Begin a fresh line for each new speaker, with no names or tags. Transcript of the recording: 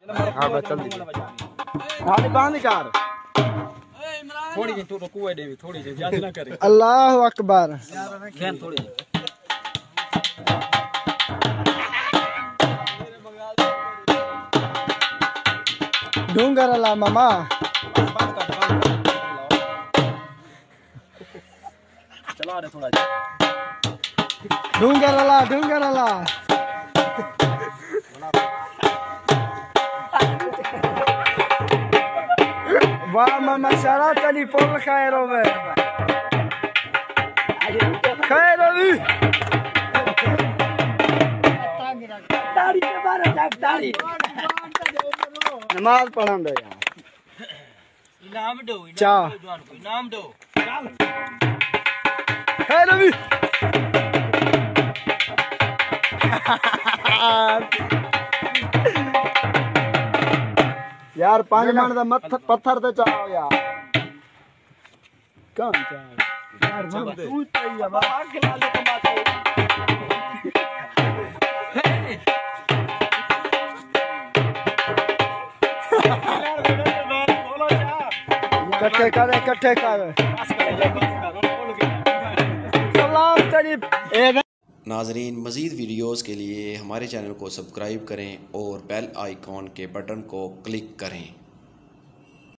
हाँ बस चल दी हां बांध कर
थोड़ी जी तू रुकू दे थोड़ी जी ज्यादा ना करे।
अल्लाह अकबर
खेल थोड़ी
ढूंगर अल्लाह मामा
चला दे थोड़ा
ढूंगर अल्लाह वाह मामा सारा तेरी फुल खैर होवे खैर होवी ताड़ी के बारे ताड़ी नमाज पढ़न दे यार
इनाम दो इनाम दो चल
खैर होवी यार 5 मिनट दा पत्थर ते चाओ यार कौन चाओ यार तू चाहिए बाबा खिला ले कमाते इकट्ठे कर सलाम तेरी
नाजरीन मज़ीद वीडियोज़ के लिए हमारे चैनल को सब्सक्राइब करें और बेल आइकॉन के बटन को क्लिक करें।